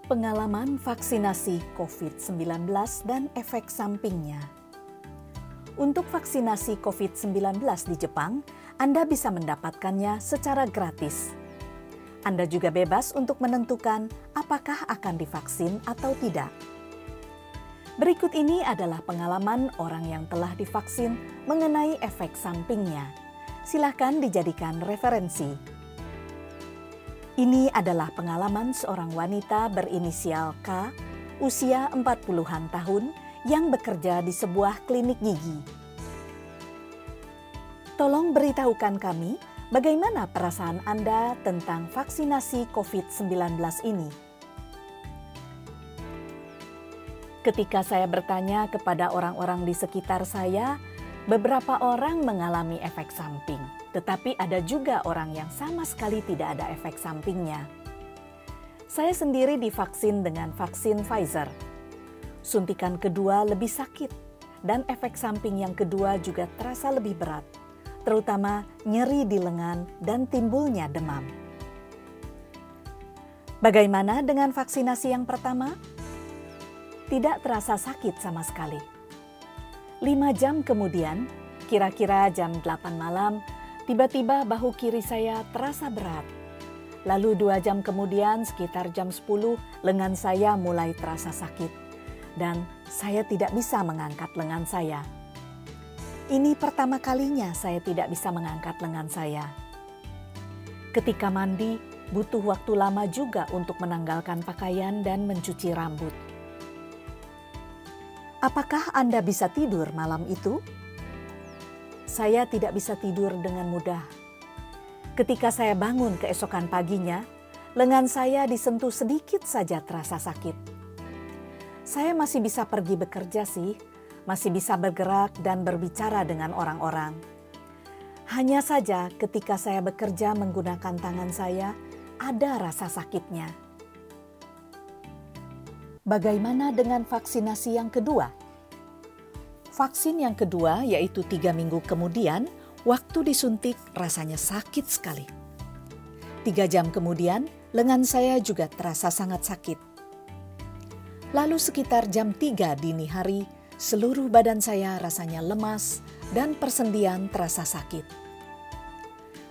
Pengalaman vaksinasi COVID-19 dan efek sampingnya. Untuk vaksinasi COVID-19 di Jepang, Anda bisa mendapatkannya secara gratis. Anda juga bebas untuk menentukan apakah akan divaksin atau tidak. Berikut ini adalah pengalaman orang yang telah divaksin mengenai efek sampingnya. Silakan dijadikan referensi. Ini adalah pengalaman seorang wanita berinisial K, usia 40-an tahun, yang bekerja di sebuah klinik gigi. Tolong beritahukan kami bagaimana perasaan Anda tentang vaksinasi COVID-19 ini. Ketika saya bertanya kepada orang-orang di sekitar saya, beberapa orang mengalami efek samping. Tetapi ada juga orang yang sama sekali tidak ada efek sampingnya. Saya sendiri divaksin dengan vaksin Pfizer. Suntikan kedua lebih sakit dan efek samping yang kedua juga terasa lebih berat, terutama nyeri di lengan dan timbulnya demam. Bagaimana dengan vaksinasi yang pertama? Tidak terasa sakit sama sekali. 5 jam kemudian, kira-kira jam 8 malam, tiba-tiba bahu kiri saya terasa berat. Lalu 2 jam kemudian, sekitar jam 10, lengan saya mulai terasa sakit. Dan saya tidak bisa mengangkat lengan saya. Ini pertama kalinya saya tidak bisa mengangkat lengan saya. Ketika mandi, butuh waktu lama juga untuk menanggalkan pakaian dan mencuci rambut. Apakah Anda bisa tidur malam itu? Saya tidak bisa tidur dengan mudah. Ketika saya bangun keesokan paginya, lengan saya disentuh sedikit saja terasa sakit. Saya masih bisa pergi bekerja sih, masih bisa bergerak dan berbicara dengan orang-orang. Hanya saja ketika saya bekerja menggunakan tangan saya, ada rasa sakitnya. Bagaimana dengan vaksinasi yang kedua? Vaksin yang kedua, yaitu 3 minggu kemudian, waktu disuntik rasanya sakit sekali. 3 jam kemudian, lengan saya juga terasa sangat sakit. Lalu sekitar jam 3 dini hari, seluruh badan saya rasanya lemas dan persendian terasa sakit.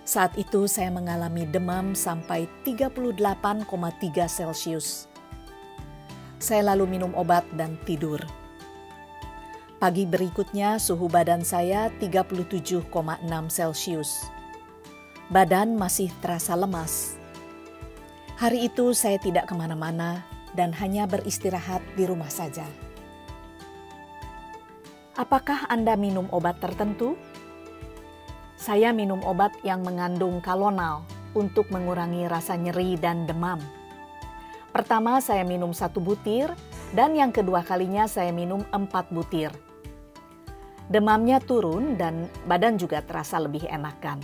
Saat itu saya mengalami demam sampai 38,3 Celcius. Saya lalu minum obat dan tidur. Pagi berikutnya suhu badan saya 37,6 Celcius. Badan masih terasa lemas. Hari itu saya tidak kemana-mana dan hanya beristirahat di rumah saja. Apakah Anda minum obat tertentu? Saya minum obat yang mengandung Kalonal untuk mengurangi rasa nyeri dan demam. Pertama saya minum 1 butir dan yang kedua kalinya saya minum 4 butir. Demamnya turun dan badan juga terasa lebih enakan.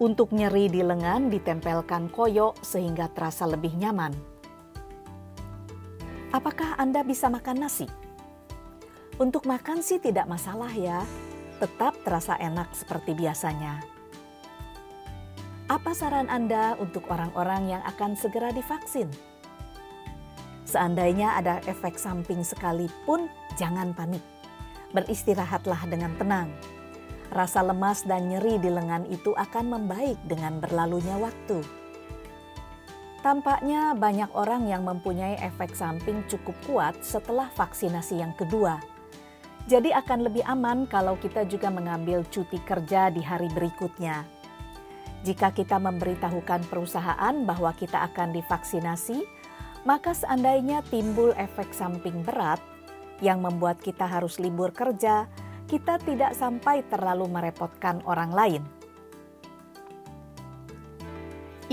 Untuk nyeri di lengan ditempelkan koyo sehingga terasa lebih nyaman. Apakah Anda bisa makan nasi? Untuk makan sih tidak masalah ya, tetap terasa enak seperti biasanya. Apa saran Anda untuk orang-orang yang akan segera divaksin? Seandainya ada efek samping sekalipun, jangan panik. Beristirahatlah dengan tenang. Rasa lemas dan nyeri di lengan itu akan membaik dengan berlalunya waktu. Tampaknya banyak orang yang mempunyai efek samping cukup kuat setelah vaksinasi yang kedua. Jadi akan lebih aman kalau kita juga mengambil cuti kerja di hari berikutnya. Jika kita memberitahukan perusahaan bahwa kita akan divaksinasi, maka seandainya timbul efek samping berat yang membuat kita harus libur kerja, kita tidak sampai terlalu merepotkan orang lain.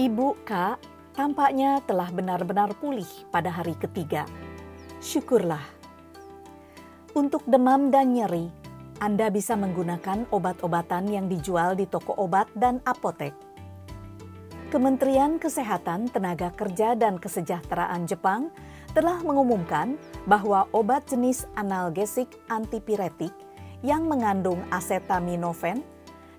Ibu K tampaknya telah benar-benar pulih pada hari ketiga. Syukurlah. Untuk demam dan nyeri, Anda bisa menggunakan obat-obatan yang dijual di toko obat dan apotek. Kementerian Kesehatan, Tenaga Kerja dan Kesejahteraan Jepang telah mengumumkan bahwa obat jenis analgesik antipiretik yang mengandung acetaminophen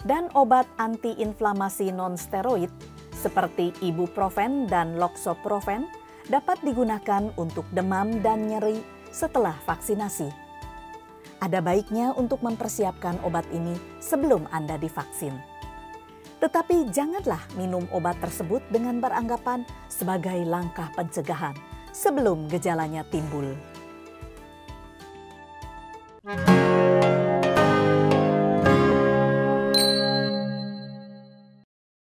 dan obat antiinflamasi non-steroid seperti ibuprofen dan loxoprofen dapat digunakan untuk demam dan nyeri setelah vaksinasi. Ada baiknya untuk mempersiapkan obat ini sebelum Anda divaksin. Tetapi janganlah minum obat tersebut dengan beranggapan sebagai langkah pencegahan sebelum gejalanya timbul.